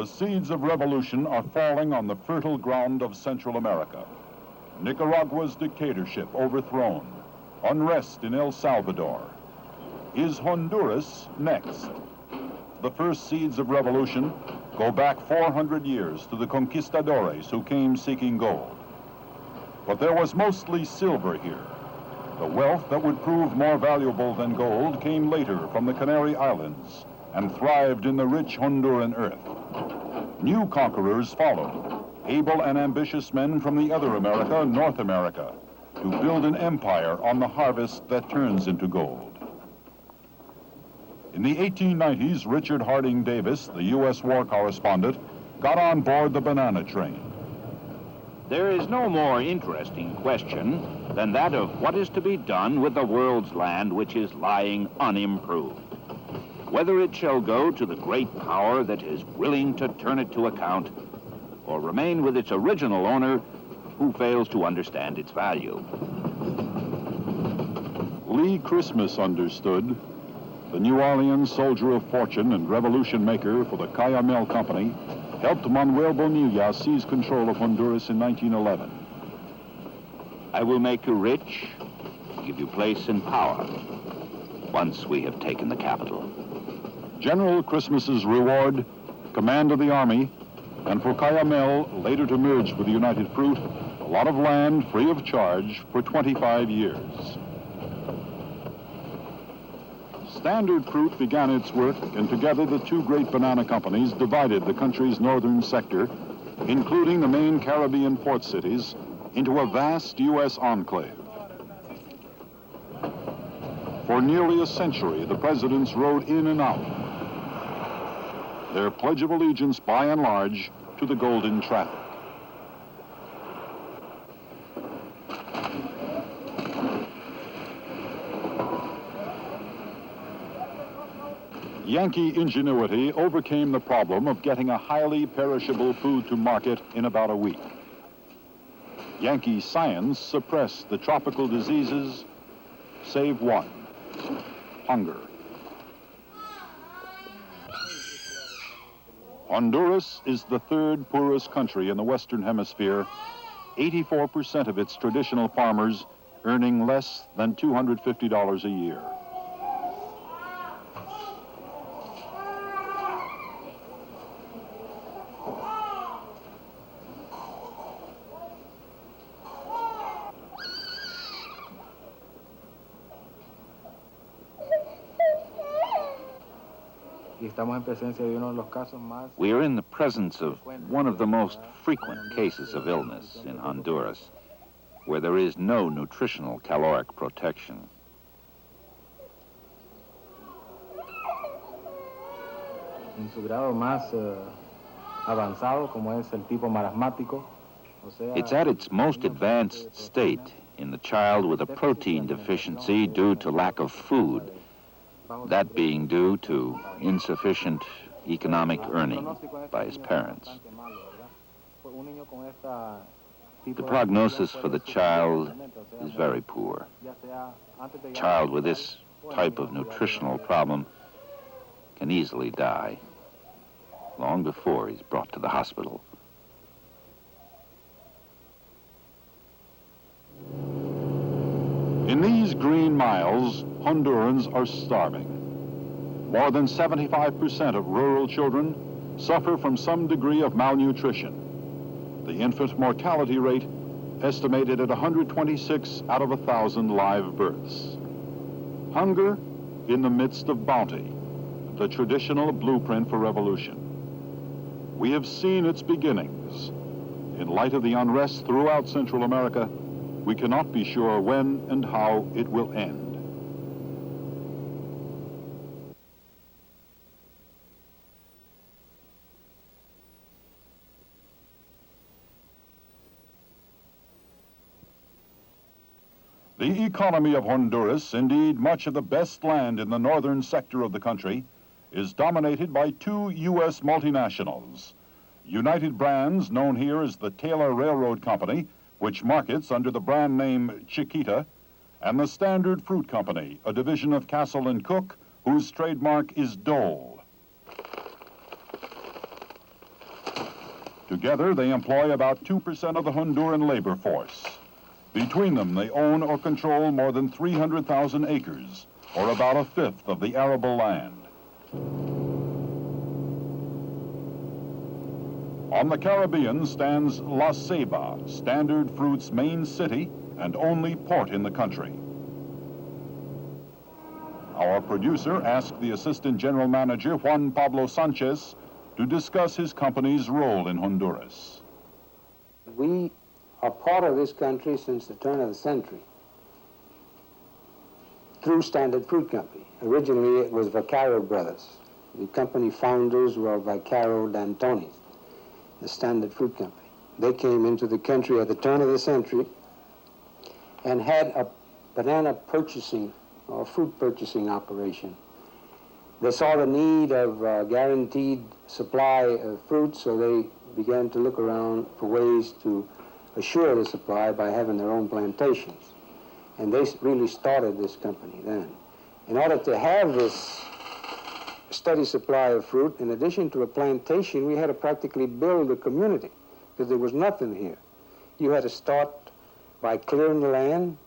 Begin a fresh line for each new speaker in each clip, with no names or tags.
The seeds of revolution are falling on the fertile ground of Central America. Nicaragua's dictatorship overthrown. Unrest in El Salvador. Is Honduras next? The first seeds of revolution go back 400 years to the conquistadores who came seeking gold. But there was mostly silver here. The wealth that would prove more valuable than gold came later from the Canary Islands and thrived in the rich Honduran earth. New conquerors followed, able and ambitious men from the other America, North America, to build an empire on the harvest that turns into gold. In the 1890s, Richard Harding Davis, the U.S. war correspondent, got on board the banana train.
There is no more interesting question than that of what is to be done with the world's land which is lying unimproved. Whether it shall go to the great power that is willing to turn it to account, or remain with its original owner who fails to understand its value.
Lee Christmas understood. The New Orleans soldier of fortune and revolution maker for the Cayamel Company helped Manuel Bonilla seize control of Honduras in 1911.
I will make you rich, give you place and power, once we have taken the capital.
General Christmas's reward, command of the army, and for Cayamel, later to merge with the United Fruit, a lot of land free of charge for 25 years. Standard Fruit began its work, and together the two great banana companies divided the country's northern sector, including the main Caribbean port cities, into a vast U.S. enclave. For nearly a century, the presidents rode in and out, their pledge of allegiance, by and large, to the golden traffic. Yankee ingenuity overcame the problem of getting a highly perishable food to market in about a week. Yankee science suppressed the tropical diseases, save one: hunger. Honduras is the third poorest country in the Western Hemisphere, 84% of its traditional farmers earning less than $250 a year.
We are in the presence of one of the most frequent cases of illness in Honduras, where there is no nutritional caloric protection. It's at its most advanced state in the child with a protein deficiency due to lack of food, that being due to insufficient economic earning by his parents. The prognosis for the child is very poor. A child with this type of nutritional problem can easily die long before he's brought to the hospital.
In these green miles, Hondurans are starving. More than 75% of rural children suffer from some degree of malnutrition. The infant mortality rate estimated at 126 out of 1,000 live births. Hunger in the midst of bounty, the traditional blueprint for revolution. We have seen its beginnings. In light of the unrest throughout Central America, we cannot be sure when and how it will end. The economy of Honduras, indeed much of the best land in the northern sector of the country, is dominated by two U.S. multinationals. United Brands, known here as the Taylor Railroad Company, which markets under the brand name Chiquita, and the Standard Fruit Company, a division of Castle and Cook, whose trademark is Dole. Together, they employ about 2% of the Honduran labor force. Between them, they own or control more than 300,000 acres, or about a fifth of the arable land. On the Caribbean stands La Ceiba, Standard Fruit's main city and only port in the country. Our producer asked the Assistant General Manager, Juan Pablo Sanchez, to discuss his company's role in Honduras.
We are part of this country since the turn of the century through Standard Fruit Company. Originally, it was Vaccaro Brothers. The company founders were Vaccaro D'Antoni, the Standard Fruit Company. They came into the country at the turn of the century and had a banana purchasing or fruit purchasing operation. They saw the need of guaranteed supply of fruit, so they began to look around for ways to assure the supply by having their own plantations. And they really started this company then. In order to have this steady supply of fruit, in addition to a plantation, we had to practically build a community because there was nothing here. You had to start by clearing the land,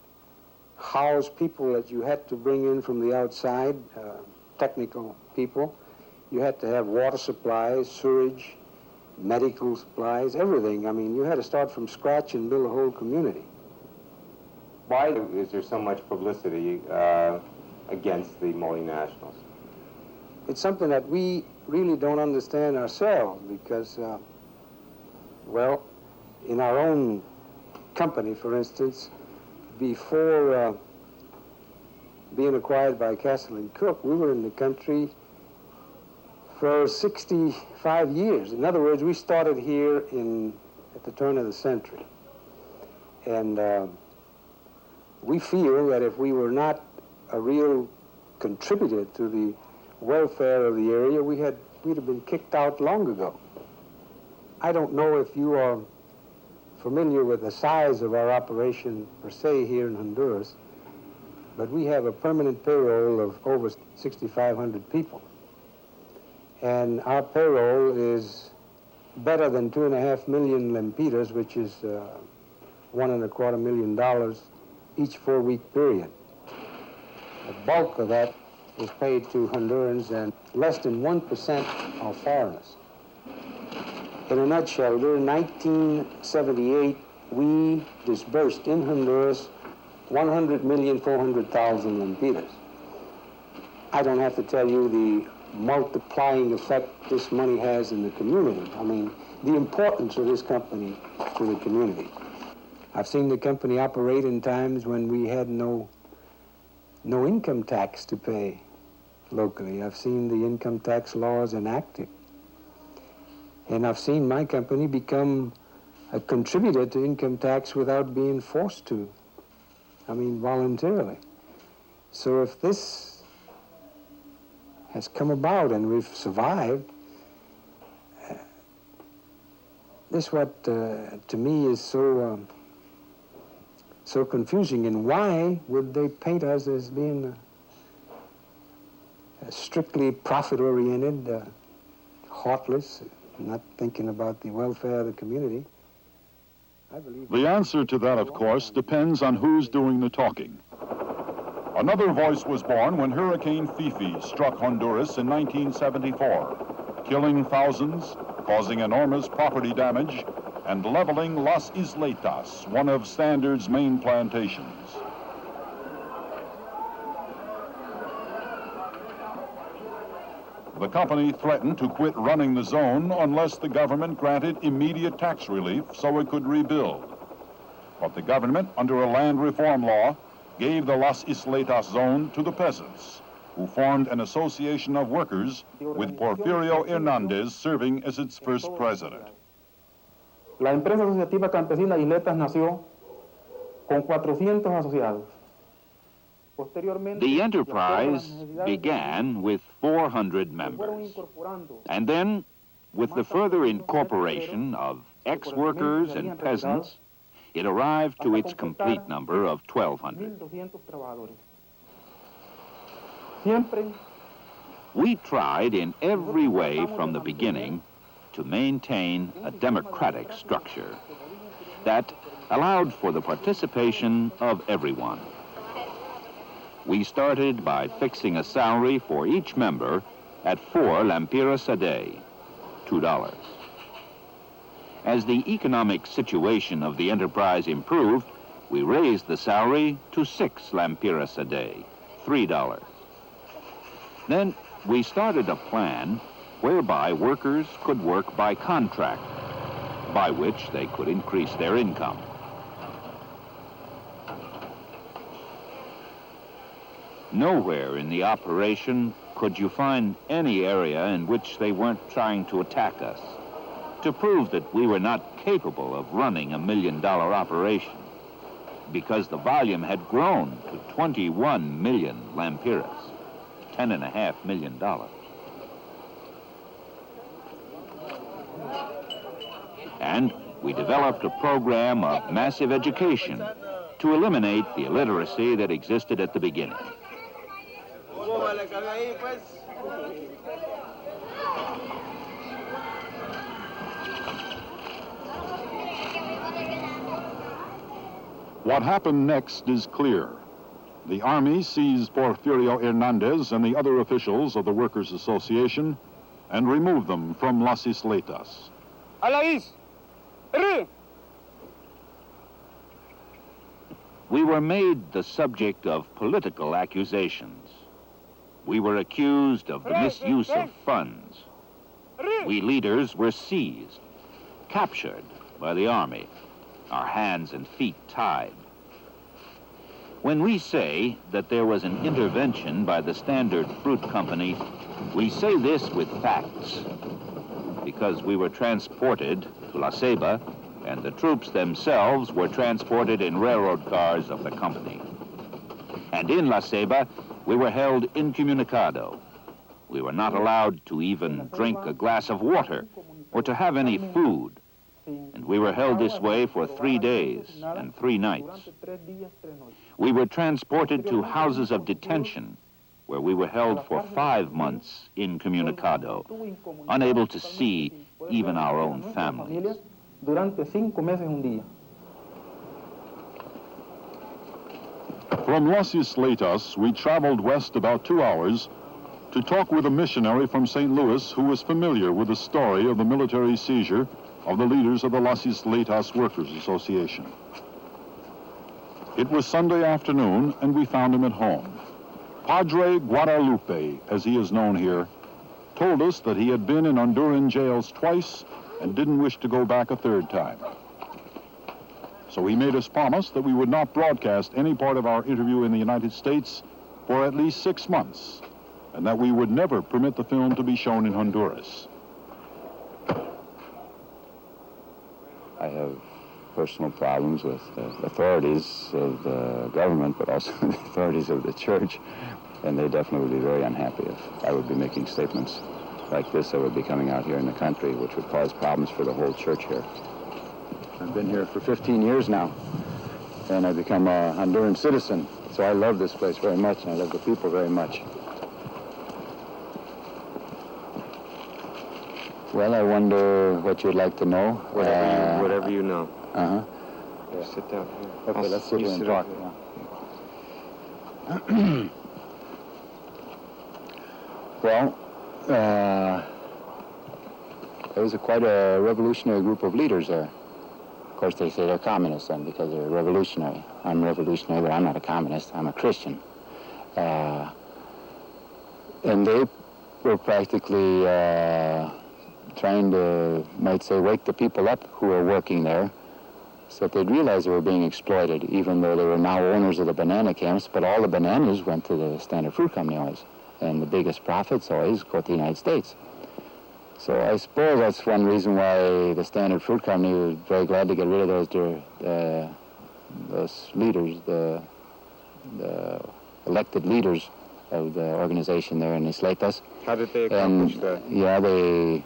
house people that you had to bring in from the outside, technical people. You had to have water supplies, sewage, medical supplies, everything. I mean, you had to start from scratch and build a whole community.
Why is there so much publicity against the multinationals?
It's something that we really don't understand ourselves because, well, in our own company, for instance, before being acquired by Castle and Cook, we were in the country for 65 years. In other words, we started here at the turn of the century. And we feel that if we were not a real contributor to the welfare of the area, we'd have been kicked out long ago. I don't know if you are familiar with the size of our operation per se here in Honduras, but we have a permanent payroll of over 6,500 people. And our payroll is better than 2.5 million lempiras, which is $1.25 million each 4-week period. The bulk of that is paid to Hondurans, and less than 1% are foreigners. In a nutshell, during 1978, we disbursed in Honduras 100,400,000 lempiras. I don't have to tell you the multiplying effect this money has in the community. I mean, the importance of this company to the community. I've seen the company operate in times when we had no income tax to pay locally. I've seen the income tax laws enacted. And I've seen my company become a contributor to income tax without being forced to. I mean, voluntarily. So if this has come about and we've survived, this what to me is so confusing. And why would they paint us as being strictly profit-oriented, heartless, not thinking about the welfare of the community?
The answer to that, of course, depends on who's doing the talking. Another voice was born when Hurricane Fifi struck Honduras in 1974, killing thousands, causing enormous property damage, and leveling Las Isletas, one of Standard's main plantations. The company threatened to quit running the zone unless the government granted immediate tax relief so it could rebuild. But the government, under a land reform law, gave the Las Isletas zone to the peasants, who formed an association of workers with Porfirio Hernandez serving as its first president.
La empresa asociativa campesina Isletas nació con 400 asociados.
The enterprise began with 400 members, and then, with the further incorporation of ex-workers and peasants, it arrived to its complete number of 1,200. We tried in every way from the beginning to maintain a democratic structure that allowed for the participation of everyone. We started by fixing a salary for each member at 4 lempiras a day, $2. As the economic situation of the enterprise improved, we raised the salary to 6 lempiras a day, $3. Then we started a plan whereby workers could work by contract, by which they could increase their income. Nowhere in the operation could you find any area in which they weren't trying to attack us, to prove that we were not capable of running $1 million operation, because the volume had grown to 21 million lempiras, $10.5 million. And we developed a program of massive education to eliminate the illiteracy that existed at the beginning.
What happened next is clear. The Army seized Porfirio Hernandez and the other officials of the Workers' Association and removed them from Las Isletas.
We were made the subject of political accusations. We were accused of the misuse of funds. We leaders were seized, captured by the Army, our hands and feet tied. When we say that there was an intervention by the Standard Fruit Company, we say this with facts, because we were transported to La Ceiba, and the troops themselves were transported in railroad cars of the company. And in La Ceiba, we were held incommunicado. We were not allowed to even drink a glass of water or to have any food. And we were held this way for 3 days and 3 nights. We were transported to houses of detention, where we were held for 5 months incommunicado, unable to see even our own families.
From Las Isletas, we traveled west about 2 hours to talk with a missionary from St. Louis who was familiar with the story of the military seizure of the leaders of the Las Isletas Workers Association. It was Sunday afternoon, and we found him at home. Padre Guadalupe, as he is known here, told us that he had been in Honduran jails twice and didn't wish to go back a 3rd time. So he made us promise that we would not broadcast any part of our interview in the United States for at least 6 months, and that we would never permit the film to be shown in Honduras.
I have personal problems with the authorities of the government, but also the authorities of the church, and they definitely would be very unhappy if I would be making statements like this that would be coming out here in the country, which would cause problems for the whole church here. I've been here for 15 years now, and I've become a Honduran citizen, so I love this place very much, and I love the people very much. Well, I wonder what you'd like to know.
Whatever you know.
Uh-huh.
Yeah, sit down here.
Okay, let's sit here and talk. Well, there was quite a revolutionary group of leaders there. Of course, they say they're communists then because they're revolutionary. I'm revolutionary, but I'm not a communist. I'm a Christian. And they were practically trying to, might say, wake the people up who were working there so that they'd realize they were being exploited, even though they were now owners of the banana camps, but all the bananas went to the Standard Fruit Company always, and the biggest profits always go to the United States. So I suppose that's one reason why the Standard Fruit Company was very glad to get rid of those leaders, the elected leaders of the organization there in Isletas.
How did they accomplish that?
Yeah, they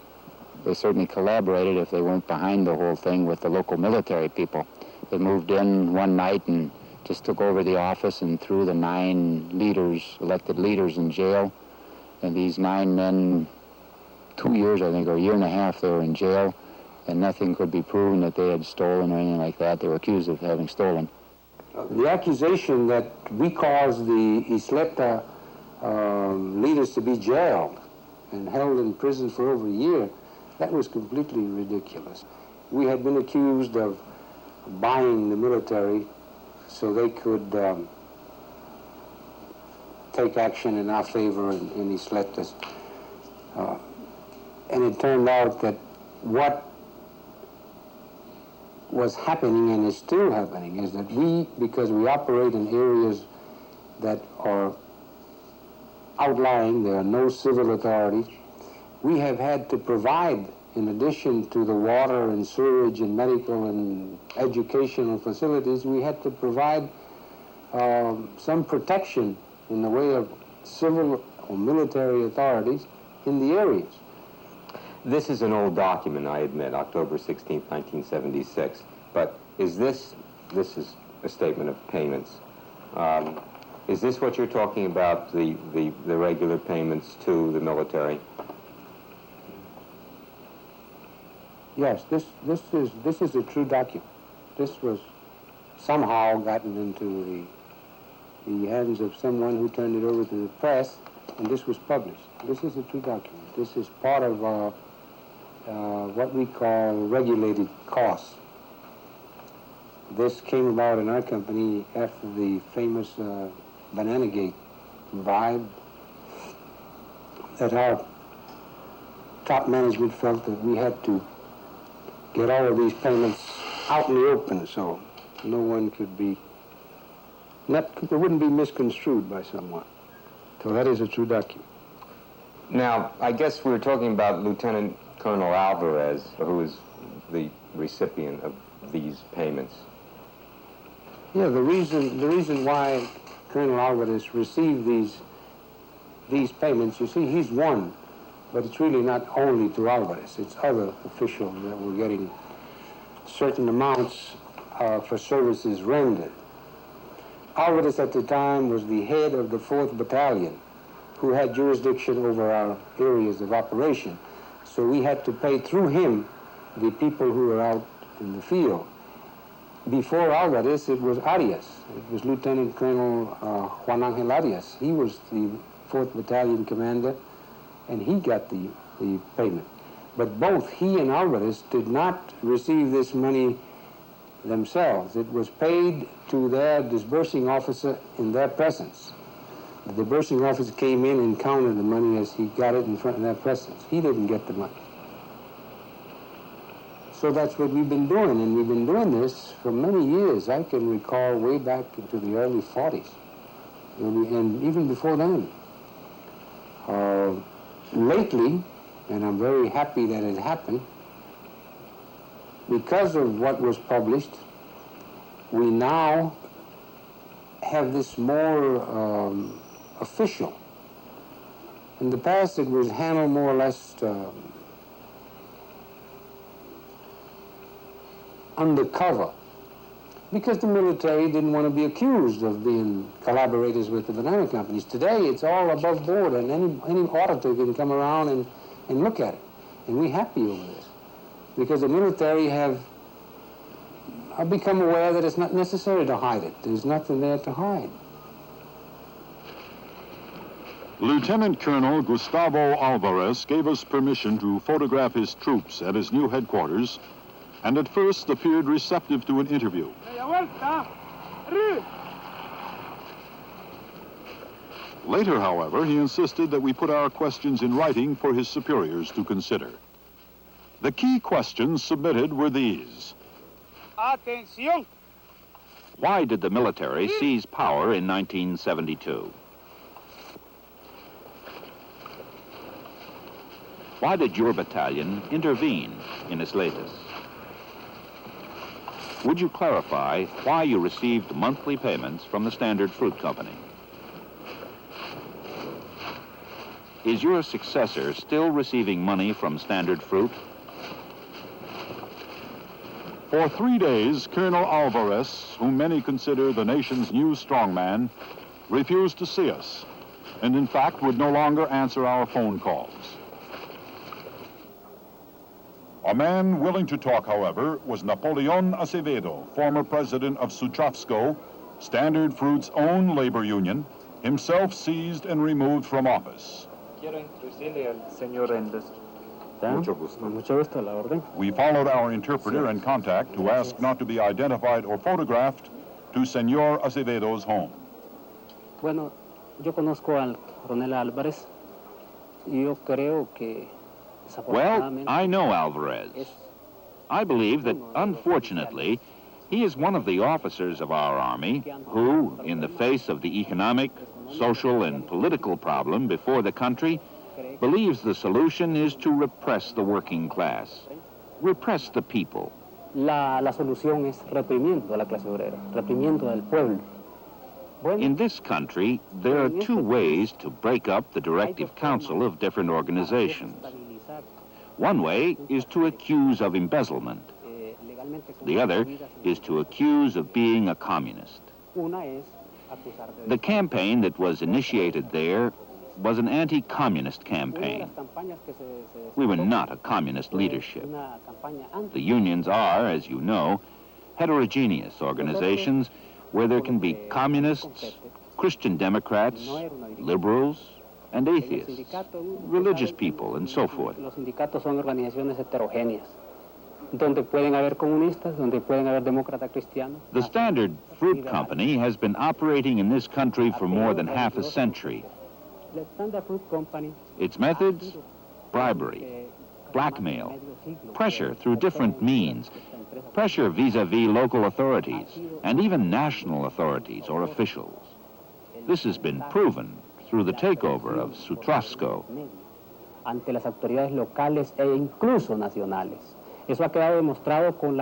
certainly collaborated, if they weren't behind the whole thing, with the local military people. They moved in one night and just took over the office and threw the 9 leaders, elected leaders, in jail. And these 9 men 2 years, I think, or a year and a half, they were in jail, and nothing could be proven that they had stolen or anything like that. They were accused of having stolen.
The accusation that we caused the Isleta leaders to be jailed and held in prison for over a year, that was completely ridiculous. We had been accused of buying the military so they could take action in our favor in Isletas. And it turned out that what was happening and is still happening is that we, because we operate in areas that are outlying, there are no civil authorities, we have had to provide, in addition to the water and sewage and medical and educational facilities, we had to provide some protection in the way of civil or military authorities in the areas.
This is an old document, I admit, October 16, 1976. But is this is a statement of payments. Is this what you're talking about, the regular payments to the military?
Yes, this is a true document. This was somehow gotten into the hands of someone who turned it over to the press, and this was published. This is a true document. This is part of what we call regulated costs. This came about in our company after the famous Banana Gate vibe, that our top management felt that we had to get all of these payments out in the open so no one could be, it wouldn't be misconstrued by someone. So that is a true document.
Now, I guess we were talking about Lieutenant Colonel Alvarez, who is the recipient of these payments.
Yeah, the reason why Colonel Alvarez received these payments, you see, he's one, but it's really not only to Alvarez, it's other officials that were getting certain amounts for services rendered. Alvarez at the time was the head of the 4th Battalion, who had jurisdiction over our areas of operation. So we had to pay through him the people who were out in the field. Before Alvarez, it was Arias. It was Lieutenant Colonel Juan Angel Arias. He was the 4th Battalion commander, and he got the payment. But both he and Alvarez did not receive this money themselves. It was paid to their disbursing officer in their presence. The disbursing officer came in and counted the money as he got it in front of their presence. He didn't get the money. So that's what we've been doing, and we've been doing this for many years. I can recall way back into the early 40s, and even before then. Lately, and I'm very happy that it happened, because of what was published, we now have this more official. In the past, it was handled more or less undercover, because the military didn't want to be accused of being collaborators with the banana companies. Today, it's all above board, and any auditor can come around and look at it. And we're happy over this, because the military have become aware that it's not necessary to hide it. There's nothing there to hide.
Lieutenant Colonel Gustavo Alvarez gave us permission to photograph his troops at his new headquarters, and at first appeared receptive to an interview. Later, however, he insisted that we put our questions in writing for his superiors to consider. The key questions submitted were these.
Atención. Why did the military seize power in 1972? Why did your battalion intervene in Isletas? Would you clarify why you received monthly payments from the Standard Fruit Company? Is your successor still receiving money from Standard Fruit?
For 3 days, Colonel Alvarez, whom many consider the nation's new strongman, refused to see us, and in fact would no longer answer our phone calls. A man willing to talk, however, was Napoleon Acevedo, former president of Sutravsko, Standard Fruit's own labor union, himself seized and removed from office.
Quiero introducirle al señor Rendes.
Mucho gusto.
Mucho gusto, la orden.
We followed our interpreter in contact to ask not to be identified or photographed to Senor Acevedo's home.
Bueno, yo conozco al coronel Álvarez y yo creo que
Well, I know Alvarez. I believe that, unfortunately, he is one of the officers of our army who, in the face of the economic, social, and political problem before the country, believes the solution is to repress the working class, repress the people.
La solución es reprimiendo a la clase obrera, reprimiendo al pueblo.
In this country, there are two ways to break up the directive council of different organizations. One way is to accuse of embezzlement. The other is to accuse of being a communist. The campaign that was initiated there was an anti-communist campaign. We were not a communist leadership. The unions are, as you know, heterogeneous organizations where there can be communists, Christian Democrats, liberals, and atheists, religious people, and so forth.
Los sindicatos son organizaciones heterogéneas, donde pueden haber comunistas, donde pueden haber demócratas cristianos.
The Standard Fruit Company has been operating in this country for more than half a century.
The Standard Fruit Company.
Its methods? Bribery, blackmail, pressure through different means, pressure vis-à-vis local authorities, and even national authorities or officials. This has been proven through the takeover of Sutravsko.
Ante las autoridades locales e incluso nacionales. Eso ha quedado demostrado con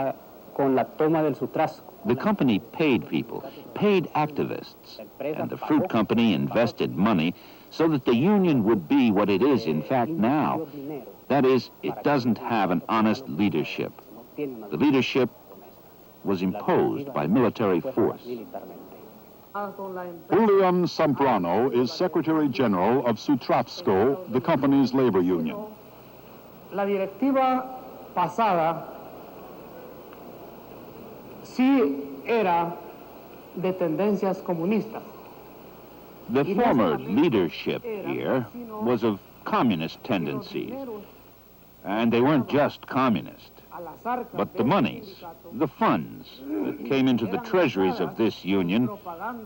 la toma del Sutravsko.
The company paid people, paid activists, and the fruit company invested money so that the union would be what it is in fact now. That is, it doesn't have an honest leadership. The leadership was imposed by military force.
Julian Zambrano is Secretary General of Sutravsko, the company's labor union.
La directiva pasada sí era de tendencias comunistas.
The former leadership here was of communist tendencies, and they weren't just communist. But the monies, the funds that came into the treasuries of this union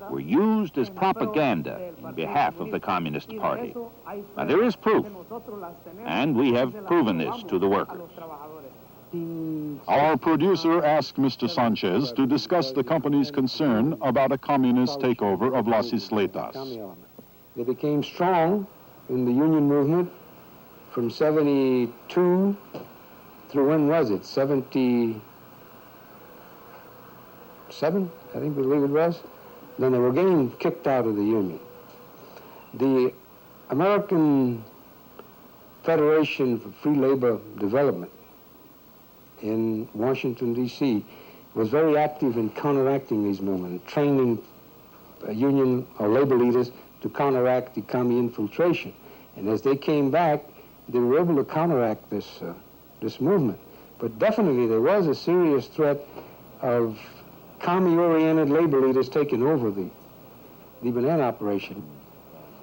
were used as propaganda on behalf of the Communist Party. Now, there is proof, and we have proven this to the workers.
Our producer asked Mr. Sanchez to discuss the company's concern about a communist takeover of Las Isletas.
They became strong in the union movement from 72 through, when was it, 77, I believe it was. Then they were getting kicked out of the union. The American Federation for Free Labor Development in Washington, D.C. was very active in counteracting these movements, training union or labor leaders to counteract the commie infiltration. And as they came back, they were able to counteract this movement. But definitely there was a serious threat of commie-oriented labor leaders taking over the banana operation.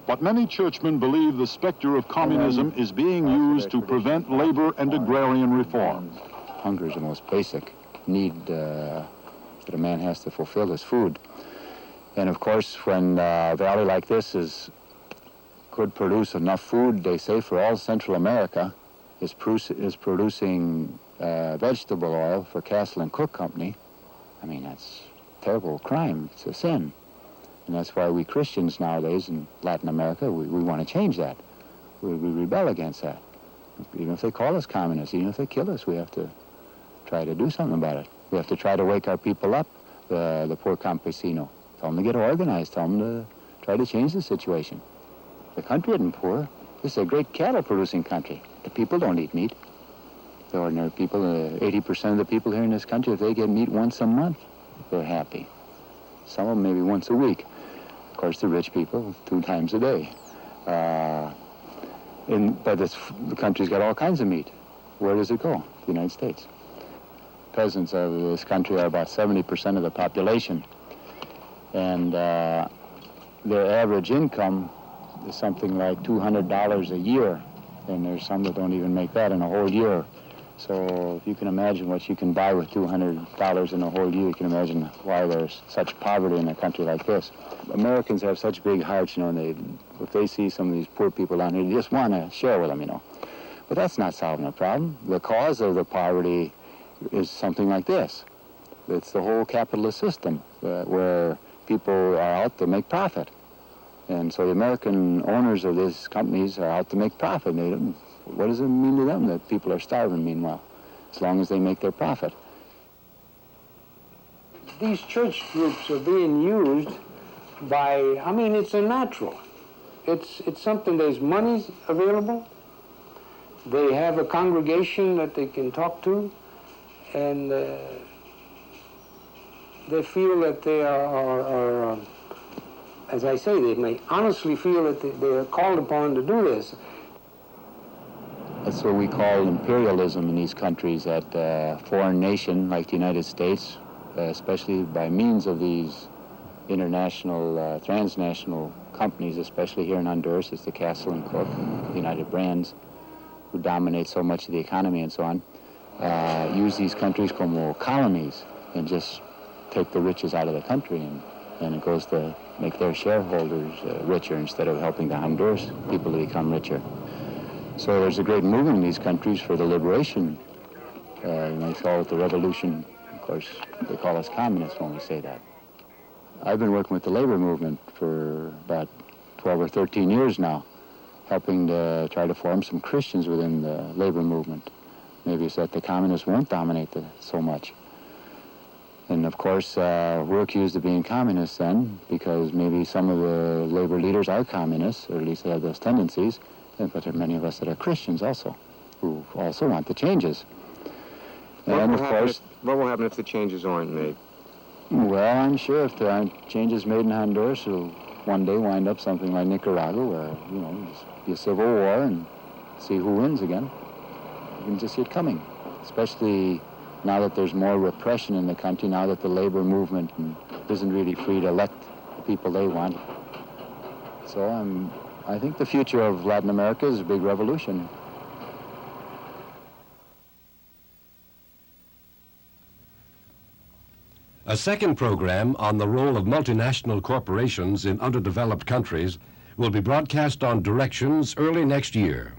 But many churchmen believe the specter of communism is being used to prevent labor and agrarian reform.
Hunger is the most basic need that a man has to fulfill, is food. And of course, when a valley like this could produce enough food, they say, for all Central America, is producing vegetable oil for Castle and Cook Company, I mean, that's a terrible crime. It's a sin. And that's why we Christians nowadays in Latin America, we want to change that. We rebel against that. Even if they call us communists, even if they kill us, we have to try to do something about it. We have to try to wake our people up, the poor campesino. Tell them to get organized. Tell them to try to change the situation. The country isn't poor. This is a great cattle-producing country. The people don't eat meat. The ordinary people, 80% of the people here in this country, if they get meat once a month, they're happy. Some of them maybe once a week. Of course, the rich people, 2 times a day. But the country's got all kinds of meat. where does it go? The United States. Peasants of this country are about 70% of the population, and their average income is something like $200 a year, and there's some that don't even make that in a whole year. So if you can imagine what you can buy with $200 in a whole year, you can imagine why there's such poverty in a country like this. Americans have such big hearts, you know, and if they see some of these poor people down here, they just want to share with them, you know. But that's not solving the problem. The cause of the poverty is something like this. It's the whole capitalist system where people are out to make profit. And so the American owners of these companies are out to make profit. What does it mean to them that people are starving meanwhile, as long as they make their profit?
These church groups are being used by, I mean, it's a natural. It's something, there's money available. They have a congregation that they can talk to, and they feel that they are, as I say, they may honestly feel that they are called upon to do this.
That's what we call imperialism in these countries, that foreign nation like the United States, especially by means of these international, transnational companies, especially here in Honduras, it's the Castle and Cook, and the United Brands, who dominate so much of the economy and so on, use these countries como colonies and just take the riches out of the country, and it goes to make their shareholders richer instead of helping the Honduras people to become richer. So there's a great movement in these countries for the liberation. They call it the revolution. Of course, they call us communists when we say that. I've been working with the labor movement for about 12 or 13 years now, helping to try to form some Christians within the labor movement. Maybe it's that the communists won't dominate so much. And of course, we're accused of being communists then, because maybe some of the labor leaders are communists, or at least they have those tendencies. But there are many of us that are Christians also, who also want the changes. And of course,
what will happen if the changes aren't made?
Well, I'm sure if there aren't changes made in Honduras, it'll one day wind up something like Nicaragua, where, you know, there's be a civil war and see who wins again. You can just see it coming, especially now that there's more repression in the country, now that the labor movement isn't really free to elect the people they want. So I think the future of Latin America is a big revolution.
A second program on the role of multinational corporations in underdeveloped countries will be broadcast on Directions early next year.